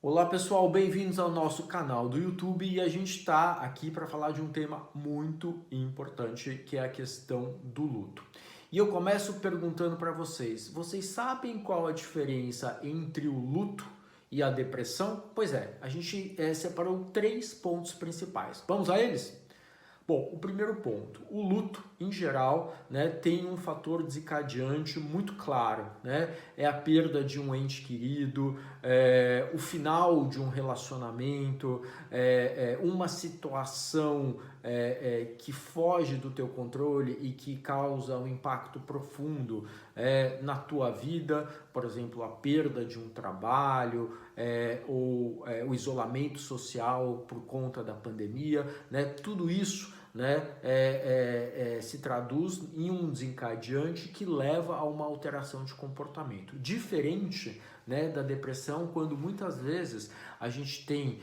Olá pessoal, bem-vindos ao nosso canal do YouTube e a gente está aqui para falar de um tema muito importante que é a questão do luto. E eu começo perguntando para vocês sabem qual a diferença entre o luto e a depressão? Pois é, a gente separou 3 pontos principais. Vamos a eles? Bom, o primeiro ponto, o luto, em geral, né, tem um fator desencadeante muito claro, né? É a perda de um ente querido, o final de um relacionamento, uma situação que foge do teu controle e que causa um impacto profundo na tua vida, por exemplo, a perda de um trabalho, ou o isolamento social por conta da pandemia, né? Tudo isso, né, se traduz em um desencadeante que leva a uma alteração de comportamento. Diferente, né, da depressão, quando muitas vezes a gente tem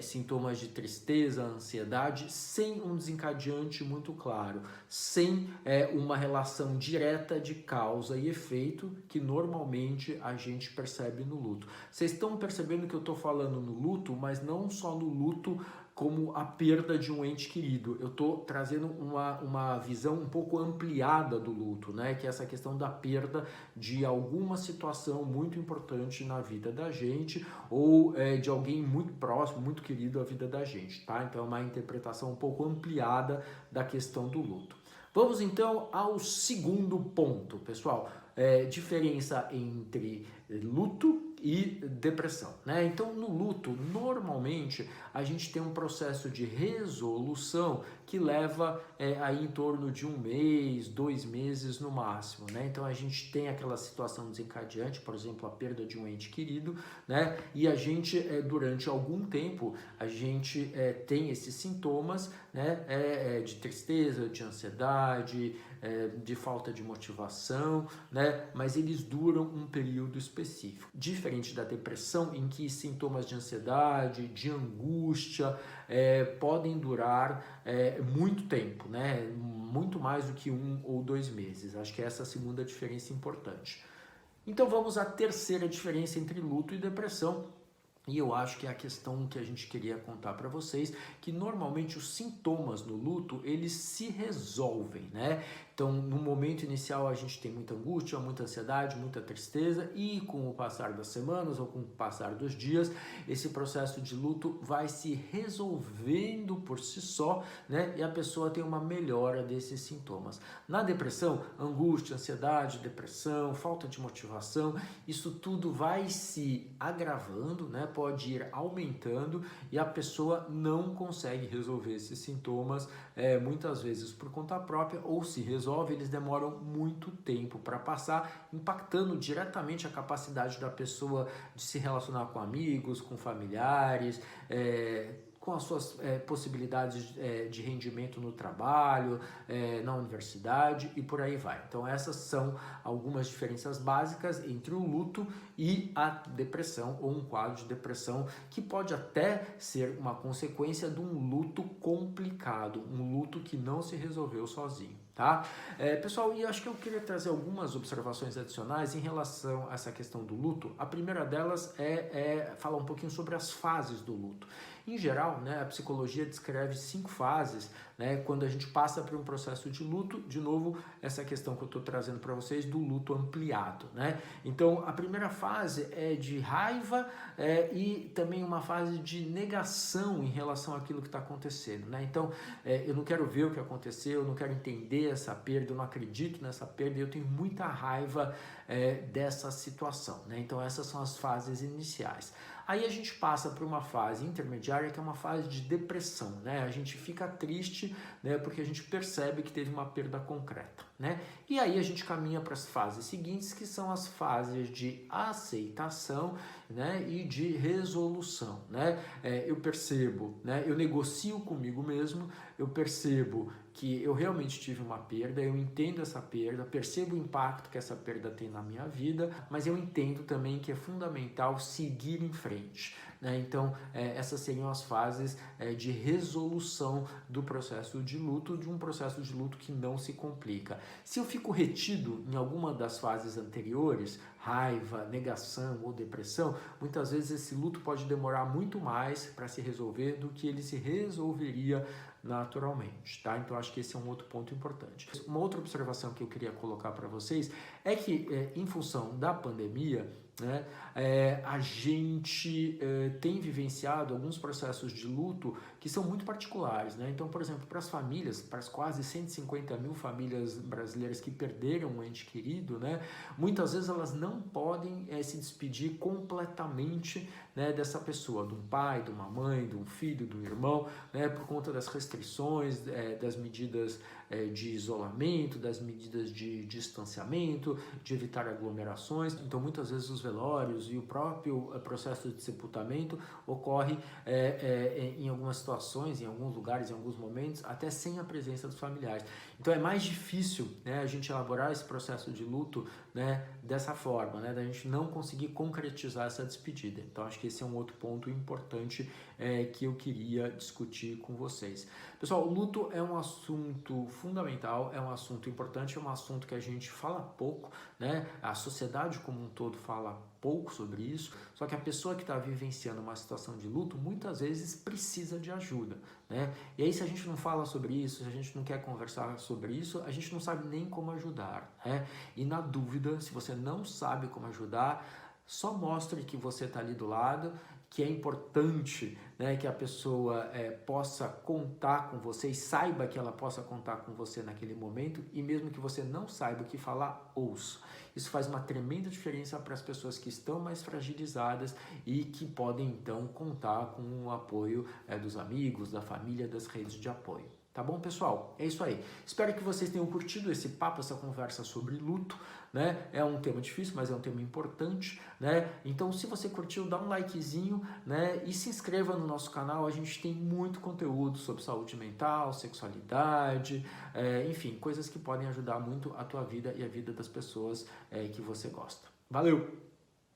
sintomas de tristeza, ansiedade, sem um desencadeante muito claro, sem uma relação direta de causa e efeito que normalmente a gente percebe no luto. Vocês estão percebendo que eu estou falando no luto, mas não só no luto como a perda de um ente querido. Eu estou trazendo uma visão um pouco ampliada do luto, né? Que é essa questão da perda de alguma situação muito importante na vida da gente ou de alguém muito próximo, muito querido à vida da gente, tá? Então é uma interpretação um pouco ampliada da questão do luto. Vamos então ao segundo ponto, pessoal. Diferença entre luto e depressão, né? Então, no luto, normalmente a gente tem um processo de resolução que leva aí em torno de 1 mês, 2 meses no máximo, né? Então, a gente tem aquela situação desencadeante, por exemplo, a perda de um ente querido, né? E a gente, durante algum tempo, a gente tem esses sintomas, né? De tristeza, de ansiedade, de falta de motivação, né? Mas eles duram um período específico. Diferente da depressão, em que sintomas de ansiedade, de angústia podem durar muito tempo, né? Muito mais do que 1 ou 2 meses. Acho que essa é a segunda diferença importante. Então vamos à terceira diferença entre luto e depressão. E eu acho que é a questão que a gente queria contar para vocês, que normalmente os sintomas no luto, eles se resolvem, né? Então, no momento inicial a gente tem muita angústia, muita ansiedade, muita tristeza e com o passar das semanas ou com o passar dos dias, esse processo de luto vai se resolvendo por si só, né? E a pessoa tem uma melhora desses sintomas. Na depressão, angústia, ansiedade, depressão, falta de motivação, isso tudo vai se agravando, né? Pode ir aumentando e a pessoa não consegue resolver esses sintomas muitas vezes por conta própria, ou se resolve, eles demoram muito tempo para passar, impactando diretamente a capacidade da pessoa de se relacionar com amigos, com familiares, com as suas possibilidades de rendimento no trabalho, na universidade e por aí vai. Então essas são algumas diferenças básicas entre o luto e a depressão ou um quadro de depressão que pode até ser uma consequência de um luto complicado, um luto que não se resolveu sozinho. Tá? Pessoal, e acho que eu queria trazer algumas observações adicionais em relação a essa questão do luto. A primeira delas é falar um pouquinho sobre as fases do luto. Em geral, né, a psicologia descreve 5 fases, né, quando a gente passa por um processo de luto, de novo, essa questão que eu estou trazendo para vocês do luto ampliado. Né? Então, a primeira fase é de raiva e também uma fase de negação em relação àquilo que está acontecendo. Né? Então, eu não quero ver o que aconteceu, eu não quero entender essa perda, eu não acredito nessa perda, eu tenho muita raiva dessa situação. Né? Então, essas são as fases iniciais. Aí a gente passa por uma fase intermediária que é uma fase de depressão, né? A gente fica triste, né, porque a gente percebe que teve uma perda concreta, né? E aí a gente caminha para as fases seguintes, que são as fases de aceitação, né, e de resolução, né? Eu percebo, né, eu negocio comigo mesmo, eu percebo que eu realmente tive uma perda, eu entendo essa perda, percebo o impacto que essa perda tem na minha vida, mas eu entendo também que é fundamental seguir em frente. Né? Então, essas seriam as fases de resolução do processo de luto, de um processo de luto que não se complica. Se eu fico retido em alguma das fases anteriores, raiva, negação ou depressão, muitas vezes esse luto pode demorar muito mais para se resolver do que ele se resolveria naturalmente, tá? Então acho que esse é um outro ponto importante. Uma outra observação que eu queria colocar para vocês é que em função da pandemia, né, a gente tem vivenciado alguns processos de luto que são muito particulares, né? Então, por exemplo, para as famílias, para as quase 150 mil famílias brasileiras que perderam um ente querido, né, muitas vezes elas não podem se despedir completamente, né, dessa pessoa, de um pai, de uma mãe, de um filho, de um irmão, né, por conta das restrições, das medidas de isolamento, das medidas de distanciamento, de evitar aglomerações. Então, muitas vezes os velórios e o próprio processo de sepultamento ocorre em algumas situações, em alguns lugares, em alguns momentos, até sem a presença dos familiares. Então, é mais difícil, né, a gente elaborar esse processo de luto, né, dessa forma, né, da gente não conseguir concretizar essa despedida. Então, acho que esse é um outro ponto importante que eu queria discutir com vocês. Pessoal, o luto é um assunto fundamental, é um assunto importante, é um assunto que a gente fala pouco, né? A sociedade como um todo fala pouco sobre isso, só que a pessoa que está vivenciando uma situação de luto muitas vezes precisa de ajuda, né? E aí se a gente não fala sobre isso, se a gente não quer conversar sobre isso, a gente não sabe nem como ajudar, né? E na dúvida, se você não sabe como ajudar, só mostre que você está ali do lado, que é importante, né, que a pessoa possa contar com você e saiba que ela possa contar com você naquele momento, e mesmo que você não saiba o que falar, ouça. Isso faz uma tremenda diferença para as pessoas que estão mais fragilizadas e que podem então contar com o apoio dos amigos, da família, das redes de apoio. Tá bom, pessoal? É isso aí. Espero que vocês tenham curtido esse papo, essa conversa sobre luto, né? É um tema difícil, mas é um tema importante, né? Então, se você curtiu, dá um likezinho, né? E se inscreva no nosso canal. A gente tem muito conteúdo sobre saúde mental, sexualidade, enfim, coisas que podem ajudar muito a tua vida e a vida das pessoas que você gosta. Valeu!